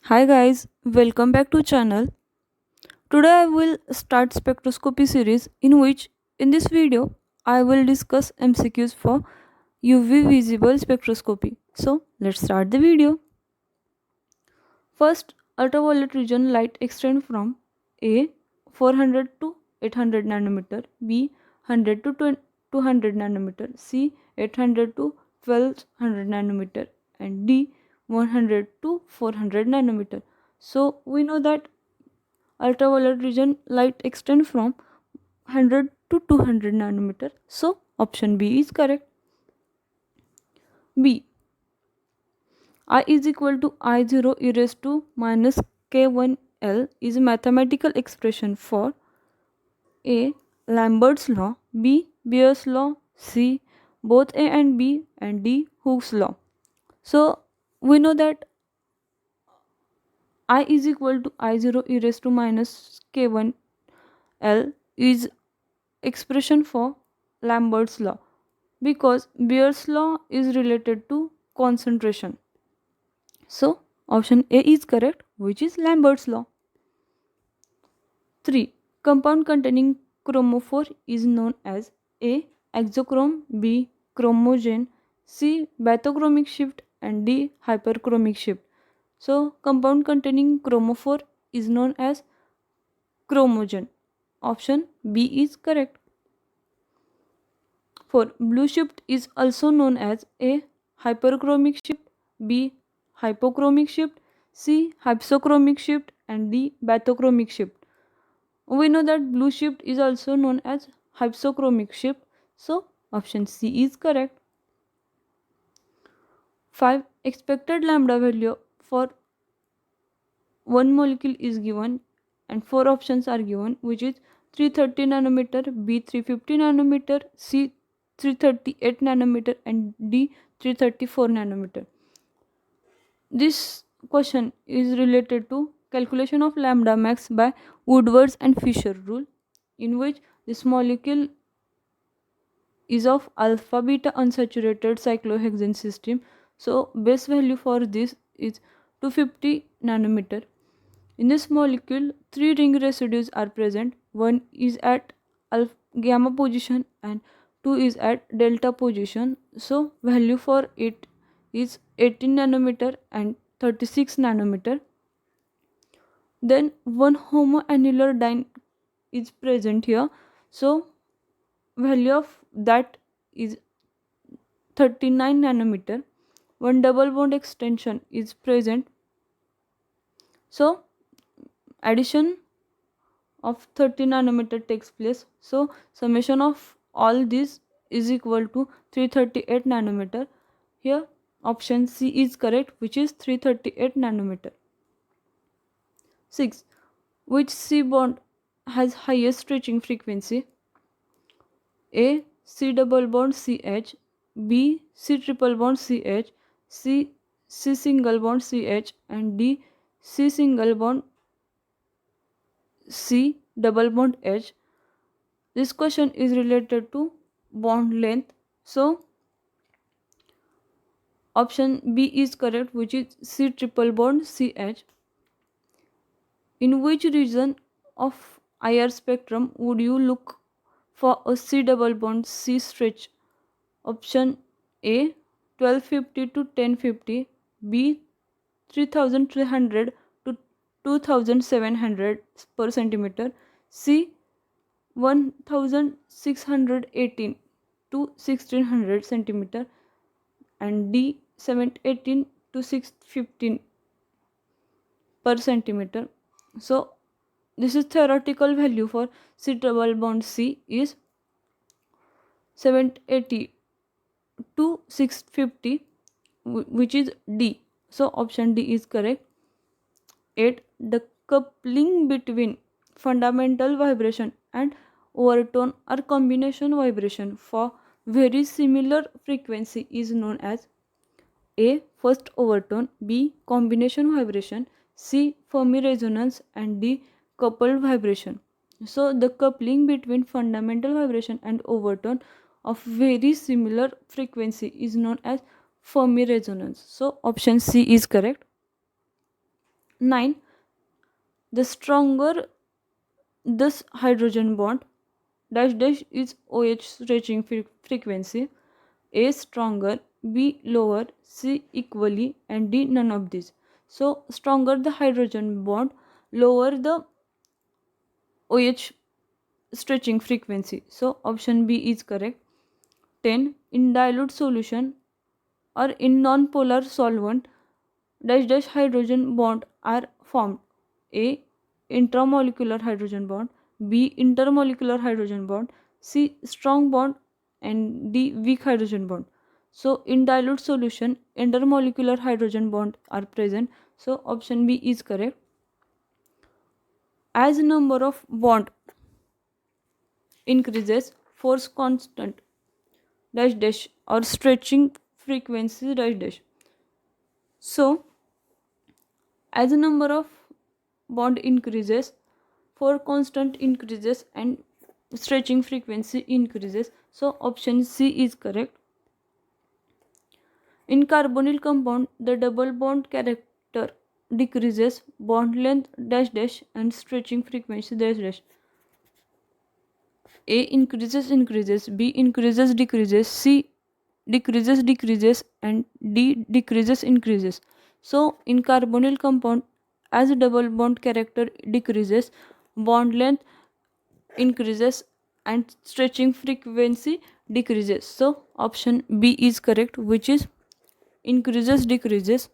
Hi guys, welcome back to channel. Today I will start spectroscopy series in which in this video I will discuss MCQs for UV visible spectroscopy. So let's start the video. First, ultraviolet region light extend from A 400 to 800 nanometer, B 100 to 200 nanometer, C 800 to 1200 nanometer and D 100 to 400 nanometer. So we know that ultraviolet region light extend from 100 to 200 nanometer. So option B is correct. B. I is equal to I0 e raised to minus K1L is a mathematical expression for A. Lambert's law, B. Beer's law, C. Both A and B, and D. Hooke's law. So we know that I is equal to I0 e raised to minus K1L is expression for Lambert's law because Beer's law is related to concentration. So option A is correct, which is Lambert's law. 3. Compound containing chromophore is known as A. Exochrome, B. Chromogen, C. Bathochromic shift, and D. Hyperchromic shift. So compound containing chromophore is known as chromogen. Option B is correct. For blue shift is also known as A. Hyperchromic shift, B. Hypochromic shift, C. Hypsochromic shift, and D. Bathochromic shift. We know that blue shift is also known as hypsochromic shift, so option C is correct. 5. Expected lambda value for one molecule is given and four options are given, which is 330 nanometer, B 350 nanometer, C 338 nanometer, and D 334 nanometer. This question is related to calculation of lambda max by Woodward's and Fisher rule, in which this molecule is of alpha beta unsaturated cyclohexane system. So base value for this is 250 nanometer. In this molecule, three ring residues are present. One is at alpha gamma position and two is at delta position. So value for it is 18 nanometer and 36 nanometer. Then one homoannular dyne is present here. So value of that is 39 nanometer. One double bond extension is present. So addition of 30 nanometer takes place. So summation of all this is equal to 338 nanometer. Here option C is correct, which is 338 nanometer. 6. Which C bond has highest stretching frequency? A. C double bond CH, B. C triple bond CH, C. C single bond CH, and D. C single bond C double bond H. This question is related to bond length. So option B is correct, which is C triple bond CH. In which region of IR spectrum would you look for a C double bond C stretch? Option A 1250 to 1050, B 3300 to 2700 per centimeter, C 1618 to 1600 centimeter, and D 718 to 615 per centimeter. So this is theoretical value for C double bond C is 780 to 650, which is D. So option D is correct. 8. The coupling between fundamental vibration and overtone or combination vibration for very similar frequency is known as A. First overtone, B. Combination vibration, C. Fermi resonance, and D. Coupled vibration. So the coupling between fundamental vibration and overtone of very similar frequency is known as Fermi resonance. So option C is correct. 9. The stronger this hydrogen bond dash dash is OH stretching frequency. A stronger, B lower, C equally, and D none of these. So stronger the hydrogen bond, lower the OH stretching frequency. So option B is correct. 10. In dilute solution or in non-polar solvent, dash dash hydrogen bond are formed. A. Intramolecular hydrogen bond, B. Intermolecular hydrogen bond, C. Strong bond, and D. Weak hydrogen bond. So in dilute solution, intermolecular hydrogen bond are present. So option B is correct. As number of bond increases, force constant dash dash or stretching frequency dash dash. So as the number of bond increases, force constant increases and stretching frequency increases. So option C is correct. In carbonyl compound, the double bond character decreases, bond length dash dash and stretching frequency dash dash. A increases, B increases decreases, C decreases and D increases. So in carbonyl compound, as double bond character decreases, bond length increases and stretching frequency decreases. So option B is correct, which is increases decreases.